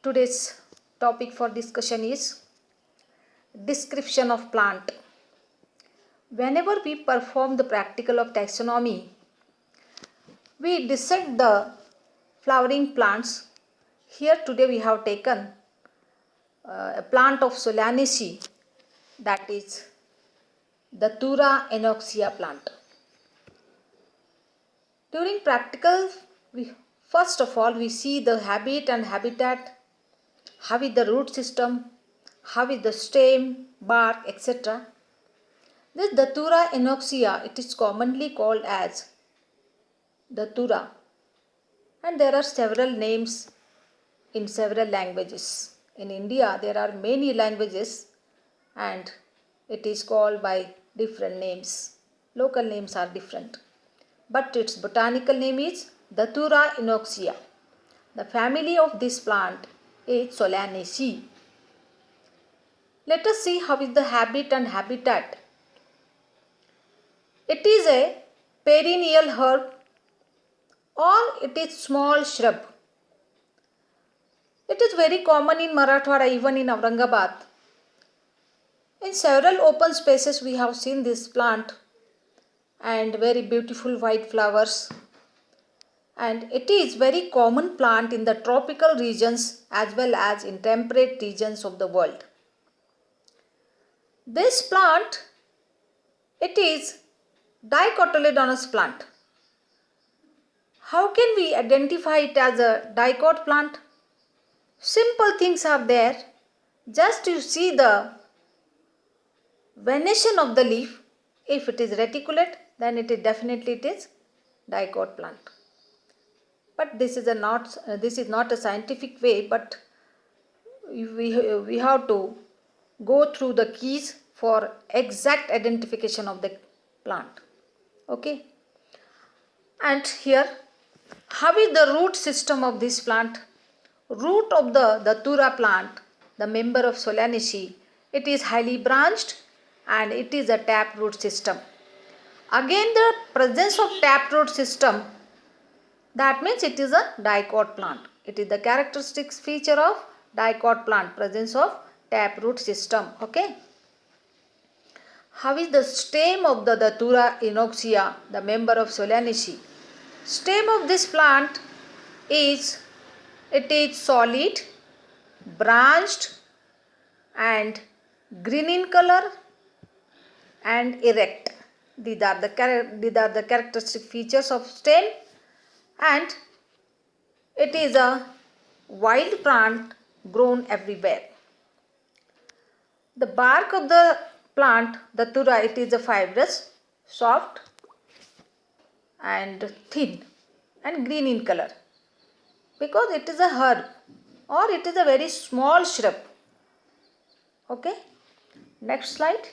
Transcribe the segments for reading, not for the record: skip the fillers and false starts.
Today's topic for discussion is description of plant. Whenever we perform the practical of taxonomy, we dissect the flowering plants. Here today we have taken a plant of Solanaceae, that is the Datura anoxia plant. During practical, first of all we see the habit and habitat, how is the root system, how is the stem, bark, etc. This Datura anoxia, it is commonly called as Datura, and there are several names in several languages. In India there are many languages and it is called by different names. Local names are different, but its botanical name is Datura anoxia. The family of this plant is Solanaceae. Let us see how is the habit and habitat. It is a perennial herb or it is small shrub. It is very common in Marathwada, even in Aurangabad. In several open spaces we have seen this plant and very beautiful white flowers. And it is very common plant in the tropical regions as well as in temperate regions of the world. This plant, it is dicotyledonous plant. How can we identify it as a dicot plant? Simple things are there. Just you see the venation of the leaf. If it is reticulate, then it is definitely dicot plant. But this is not a scientific way, but we have to go through the keys for exact identification of the plant. Okay. And here, how is the root system of this plant? Root of the Datura plant, the member of Solanaceae, it is highly branched and it is a taproot system. Again, the presence of taproot system, that means it is a dicot plant. It is the characteristic feature of dicot plant, presence of taproot system. Okay. How is the stem of the Datura anoxia, the member of Solanaceae? Stem of this plant is solid, branched and green in color and erect. These are the characteristic features of stem, and it is a wild plant grown everywhere. The bark of the plant, Datura, it is a fibrous, soft and thin and green in color because it is a herb or it is a very small shrub. Okay. Next slide.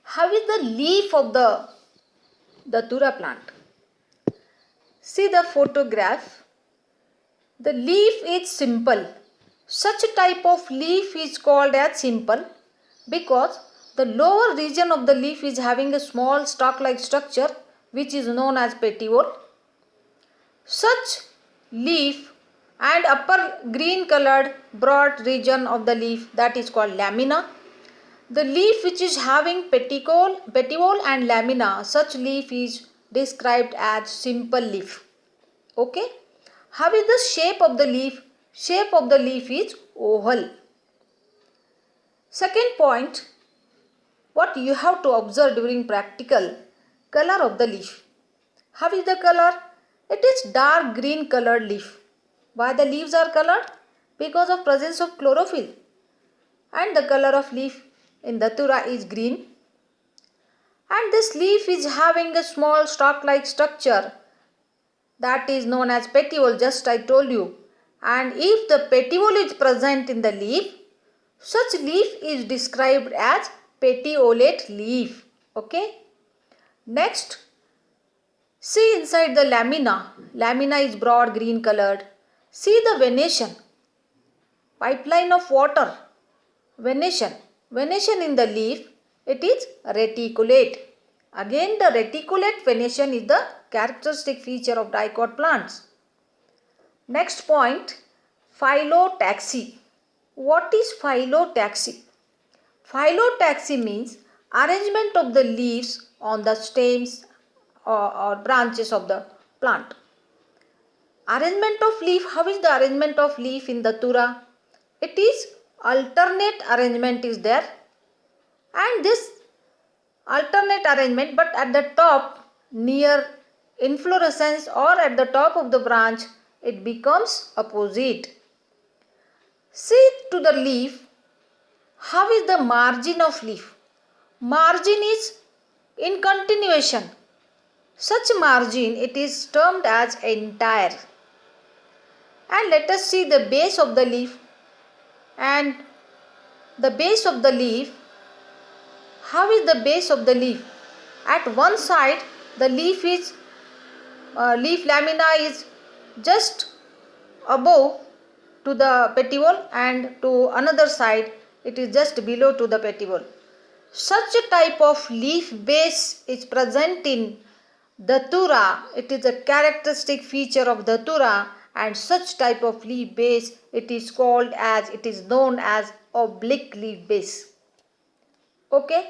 How is the leaf of the Datura plant? See the photograph. The leaf is simple. Such a type of leaf is called as simple because the lower region of the leaf is having a small stalk-like structure which is known as petiole. Such leaf and upper green colored broad region of the leaf, that is called lamina. The leaf which is having petiole and lamina, such leaf is described as simple leaf. Okay. How is the shape of the leaf? Shape of the leaf is oval. Second point, what you have to observe during practical, color of the leaf. How is the color? It is dark green colored leaf. Why the leaves are colored? Because of presence of chlorophyll. And the color of leaf in Datura is green. And this leaf is having a small stalk-like structure that is known as petiole, just I told you. And if the petiole is present in the leaf, such leaf is described as petiolate leaf. Okay. Next, see inside the lamina. Lamina is broad green colored. See the venation. Pipeline of water. Venation. Venation in the leaf, it is reticulate. Again, the reticulate venation is the characteristic feature of dicot plants. Next point, phyllotaxy. What is phyllotaxy? Phyllotaxy means arrangement of the leaves on the stems or branches of the plant. Arrangement of leaf. How is the arrangement of leaf in Datura? It is alternate arrangement is there, and this alternate arrangement, but at the top near inflorescence or at the top of the branch it becomes opposite. See to the leaf, how is the margin of leaf? Margin is in continuation. Such margin it is termed as entire. And let us see the base of the leaf. And the base of the leaf, how is the base of the leaf? At one side the leaf lamina is just above to the petiole, and to another side it is just below to the petiole. Such a type of leaf base is present in Datura. It is a characteristic feature of Datura, and such type of leaf base it is known as oblique leaf base. Okay.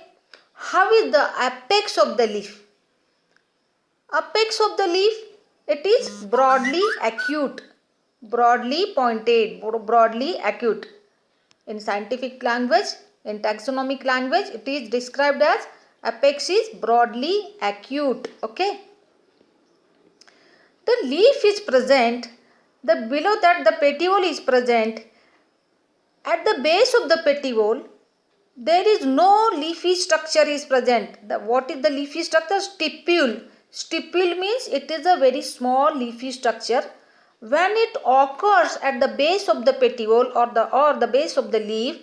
How is the apex of the leaf? Apex of the leaf, it is broadly acute, broadly pointed, broadly acute. In scientific language, in taxonomic language, it is described as apex is broadly acute. Okay. The leaf is present, below that the petiole is present. At the base of the petiole, there is no leafy structure is present. What is the leafy structure? Stipule. Stipule means it is a very small leafy structure. When it occurs at the base of the petiole or the base of the leaf,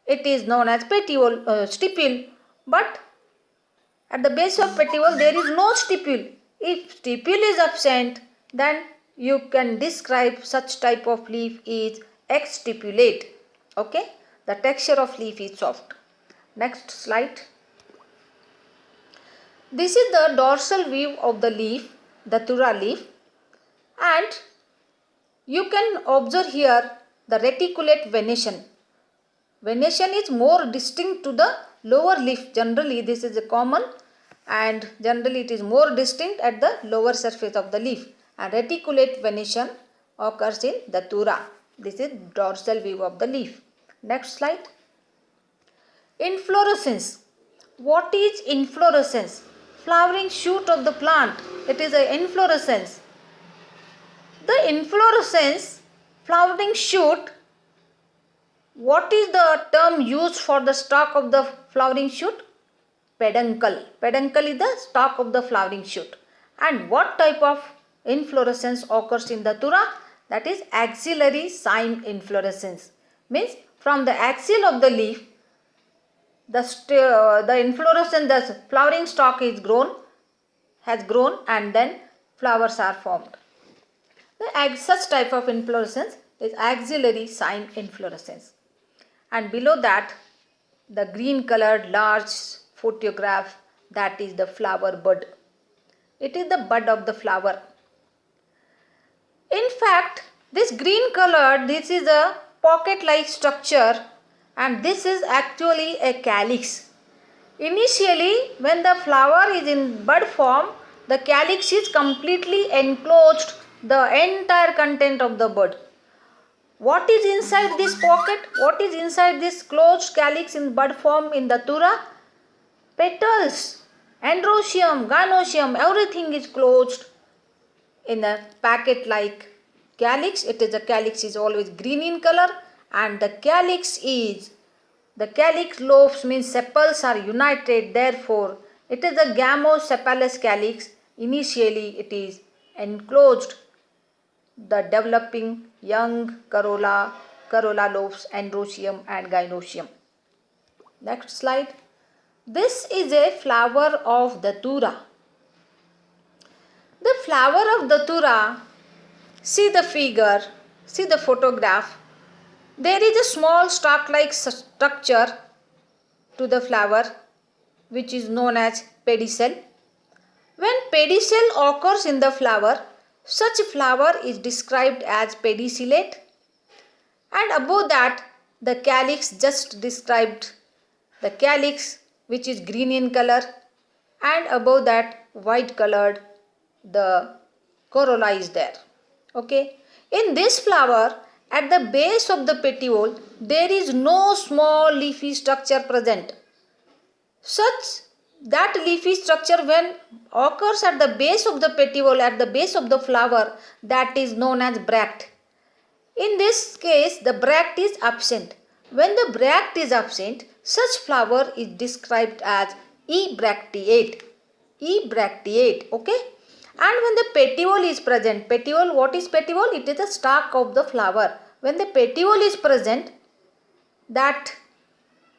it is known as stipule. But at the base of petiole there is no stipule. If stipule is absent, then you can describe such type of leaf is exstipulate. Okay. The texture of leaf is soft. Next slide. This is the dorsal view of the leaf, Datura leaf, and you can observe here the reticulate venation. Venation is more distinct to the lower leaf. Generally this is a common, and generally it is more distinct at the lower surface of the leaf, and reticulate venation occurs in Datura. This is dorsal view of the leaf. Next slide. Inflorescence. What is inflorescence? Flowering shoot of the plant. It is an inflorescence. The inflorescence, flowering shoot, what is the term used for the stalk of the flowering shoot? Peduncle. Peduncle is the stalk of the flowering shoot. And what type of inflorescence occurs in Datura? That is axillary cyme inflorescence. Means from the axil of the leaf, the inflorescence, the flowering stalk has grown, and then flowers are formed. Such type of inflorescence is axillary cyme inflorescence. And below that, the green colored large photograph, that is the flower bud. It is the bud of the flower. In fact, this green colored, this is a pocket like structure, and this is actually a calyx. Initially, when the flower is in bud form, the calyx is completely enclosed the entire content of the bud. What is inside this pocket? What is inside this closed calyx in bud form in Datura? Petals, androecium, gynoecium, everything is closed in a packet like calyx. The calyx is always green in color, and the calyx lobes means sepals are united, therefore it is a gamosepalous calyx. Initially it is enclosed the developing young corolla lobes, androecium and gynoecium. Next slide. This is a flower of Datura. The flower of Datura, see the figure, see the photograph. There is a small stalk-like structure to the flower which is known as pedicel. When pedicel occurs in the flower, Such flower is described as pedicellate, and above that the calyx just described, the calyx which is green in color, and above that white colored the corolla is there. Okay. In this flower, at the base of the petiole there is no small leafy structure present. Such that leafy structure when occurs at the base of the petiole, at the base of the flower, that is known as bract. In this case the bract is absent. When the bract is absent, such flower is described as ebracteate. Ebracteate, okay. And when the petiole is present, petiole, what is petiole? It is the stalk of the flower. When the petiole is present, that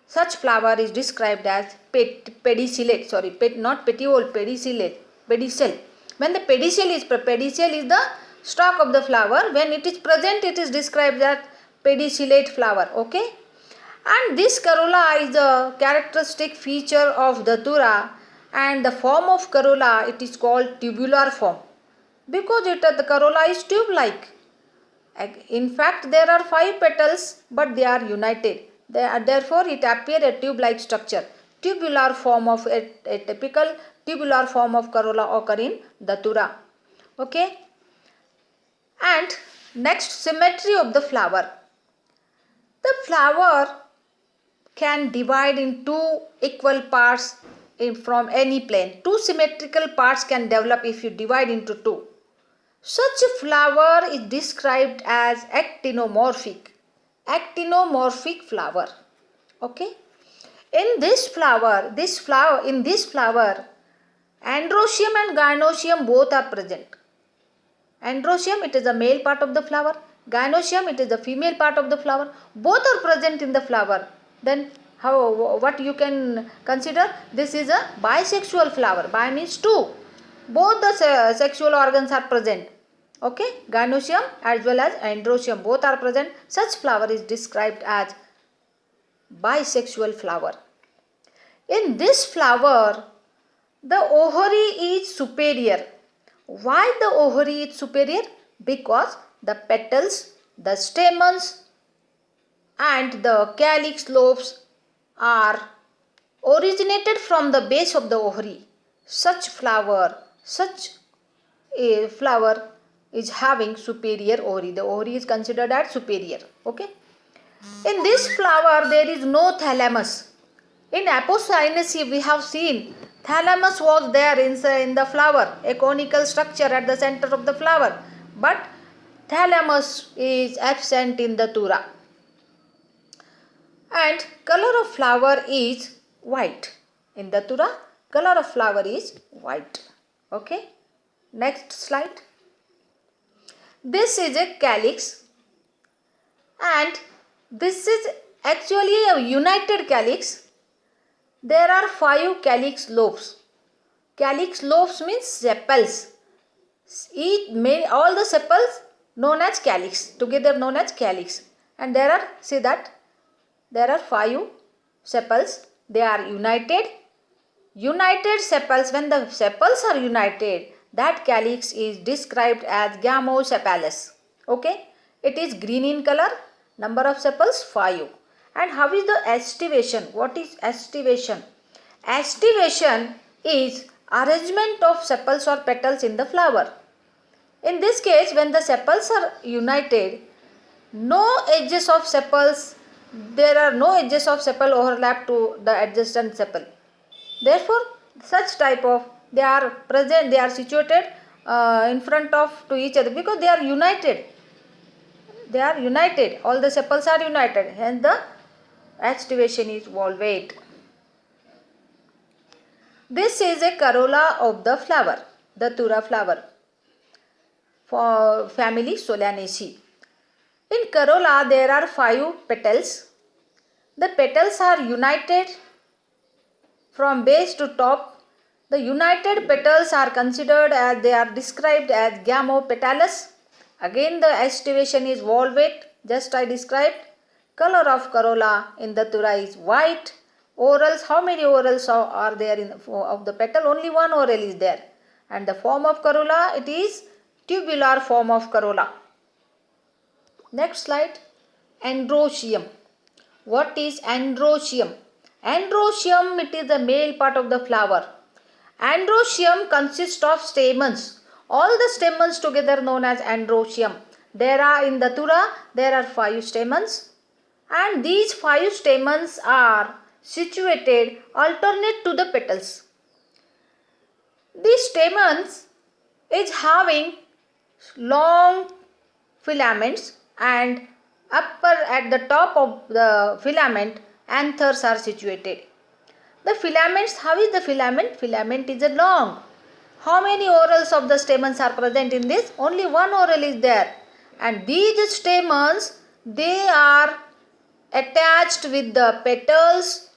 such flower is described as pedicellate. Sorry, not petiole, pedicellate. Pedicel. When the pedicel is the stalk of the flower. When it is present, it is described as pedicellate flower. Okay. And this corolla is a characteristic feature of Datura, and the form of corolla, it is called tubular form because the corolla is tube-like. In fact, there are 5 petals, but they are united. Therefore, it appears a tube-like structure. Tubular form of a typical tubular form of corolla occur in Datura. Okay. And next, symmetry of the flower. The flower can divide in 2 equal parts from any plane. 2 symmetrical parts can develop if you divide into 2. Such a flower is described as actinomorphic. Actinomorphic flower. Okay. In this flower, androecium and gynoecium both are present. Androecium, it is the male part of the flower. Gynoecium, it is the female part of the flower. Both are present in the flower. Then what you can consider? This is a bisexual flower. Bi means 2. Both the sexual organs are present. Okay. Gynoecium as well as androecium both are present. Such flower is described as bisexual flower. In this flower, the ovary is superior. Why the ovary is superior? Because the petals, the stamens and the calyx lobes are originated from the base of the ovary. Such a flower is having superior ovary. The ovary is considered as superior. Okay. In this flower there is no thalamus. In Apocynaceae we have seen thalamus was there in the flower, a conical structure at the center of the flower, but thalamus is absent in the Datura. And color of flower is white. In the Datura, color of flower is white. Okay. Next slide. This is a calyx, and this is actually a united calyx. There are 5 calyx lobes. Calyx lobes means sepals. All the sepals known as calyx, together known as calyx. And there are 5 sepals. They are united. United sepals, when the sepals are united, that calyx is described as gamosepalous. Okay. It is green in color. Number of sepals 5. And how is the estivation? What is estivation? Estivation is arrangement of sepals or petals in the flower. In this case, when the sepals are united, there are no edges of sepal overlap to the adjacent sepal. Therefore, such type of, they are situated in front of to each other because they are united. All the sepals are united. Hence, the estivation is volvate. This is a corolla of the flower, the Datura flower, for family Solanaceae. In corolla, there are 5 petals. The petals are united from base to top. The united petals are considered as, they are described as gamopetalous. Again, the estivation is volvate, just I described. Color of corolla in the Datura is white. Orals, how many orals are there of the petal? Only one oral is there. And the form of corolla, it is tubular form of corolla. Next slide. Androecium. What is androecium? Androecium, it is the male part of the flower. Androecium consists of stamens. All the stamens together known as androecium. There are in Datura, there are 5 stamens, and these 5 stamens are situated alternate to the petals. These stamens is having long filaments, and upper at the top of the filament anthers are situated. The filaments, how is the filament? Filament is a long. How many orals of the stamens are present in this? Only one oral is there. And these stamens, they are attached with the petals.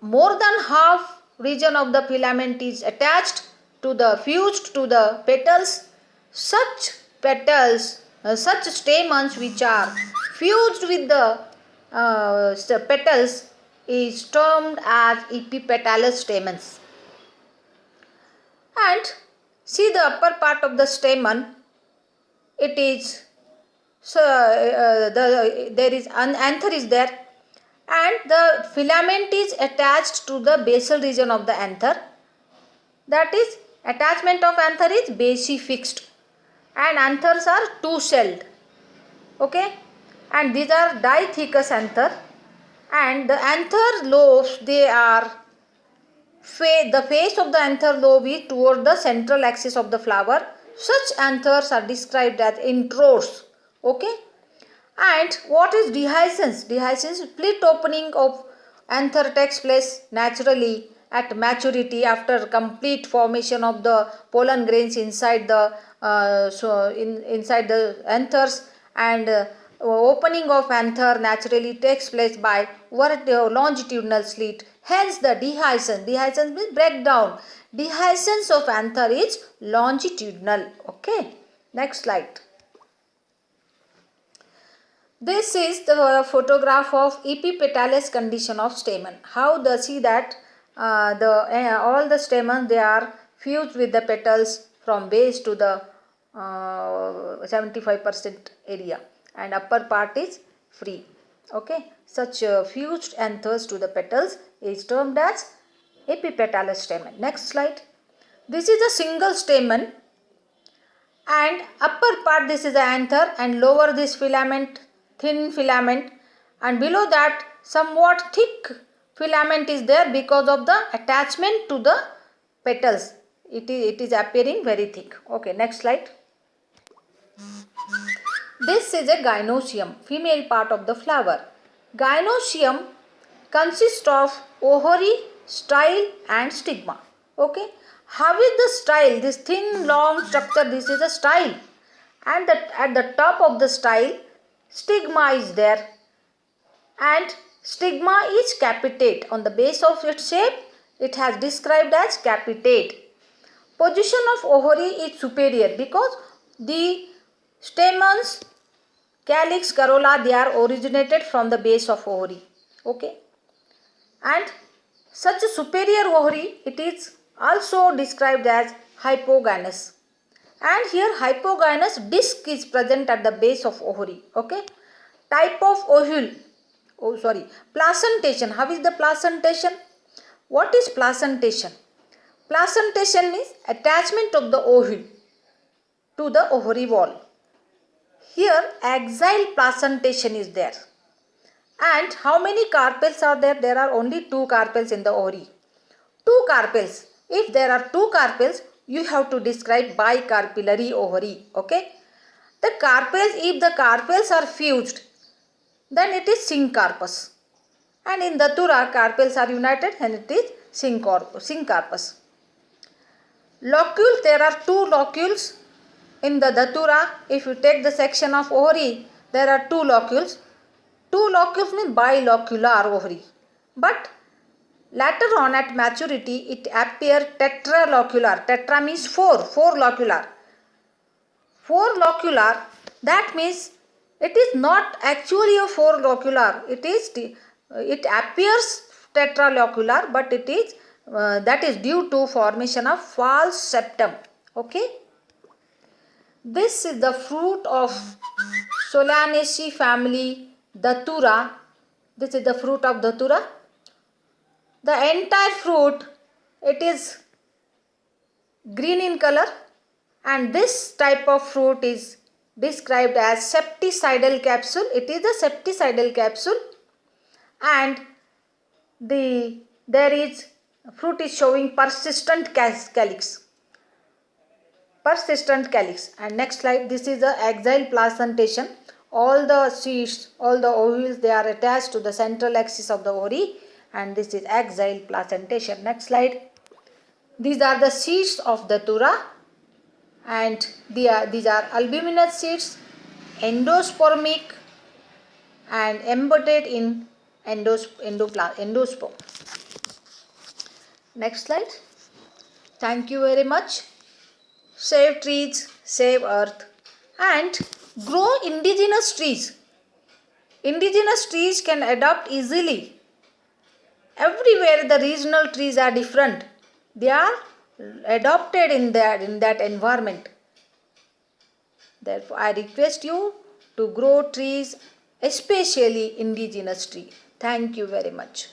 More than half region of the filament is attached to the fused to the petals. Such petals, such stamens which are fused with the petals is termed as epipetalous stamens. And see the upper part of the stamen, it is there is an anther is there, and the filament is attached to the basal region of the anther. That is, attachment of anther is basifixed, and anthers are two-celled. Okay, and these are dithecous anther, and the anther lobes, they are the face of the anther lobe is toward the central axis of the flower. Such anthers are described as introdes. Okay, and what is dehiscence? Dehiscence, split opening of anther takes place naturally at maturity after complete formation of the pollen grains inside the inside the anthers, and opening of anther naturally takes place by longitudinal slit. Hence the dehiscence. Dehiscence means breakdown. Dehiscence of anther is longitudinal. Okay. Next slide. This is the photograph of epipetalous condition of stamen. How the see that all the stamens, they are fused with the petals from base to the 75% area, and upper part is free. Okay, such fused anthers to the petals is termed as epipetalous stamen. Next slide. This is a single stamen, and upper part this is the anther, and lower this filament, thin filament, and below that somewhat thick filament is there because of the attachment to the petals. It is appearing very thick. Okay, next slide. This is a gynoecium, female part of the flower. Gynoecium consists of ovary, style and stigma. Okay, how is the style? This thin long structure, this is a style, and at the top of the style stigma is there, and stigma is capitate. On the base of its shape, it has described as capitate. Position of ovary is superior because the stamens, calyx, corolla, they are originated from the base of ovary. Okay, and such a superior ovary, it is also described as hypogynous, and here hypogynous disc is present at the base of ovary. Okay, type of ovule, placentation. How is the placentation? What is placentation? Placentation is attachment of the ovule to the ovary wall. Here axile placentation is there. And how many carpels are there? There are only 2 carpels in the ovary. 2 carpels. If there are 2 carpels, you have to describe bicarpellary ovary. Okay. The carpels, if the carpels are fused, then it is syncarpus. And in Datura, carpels are united and it is syncarpus. Locule, there are 2 locules in the Datura. If you take the section of ovary, there are 2 locules. 2 locules means bilocular ovary. But later on at maturity, it appears tetralocular. Tetra means 4 locular. 4 locular, that means it is not actually a 4 locular. It appears tetralocular, but it is that is due to formation of false septum. Okay. This is the fruit of Solanaceae family, Datura. This is the fruit of Datura. The entire fruit, it is green in color, and this type of fruit is described as septicidal capsule. It is a septicidal capsule, and there is fruit is showing persistent calyx. Persistent calyx. And next slide, this is the axile placentation. All the seeds, all the ovules, they are attached to the central axis of the ovary, and this is axile placentation. Next slide. These are the seeds of Datura, and these are albuminous seeds, endospermic and embedded in endosperm. Next slide. Thank you very much. Save trees, save earth, and grow indigenous trees. Indigenous trees can adapt easily. Everywhere the regional trees are different. They are adopted in that environment. Therefore, I request you to grow trees, especially indigenous tree. Thank you very much.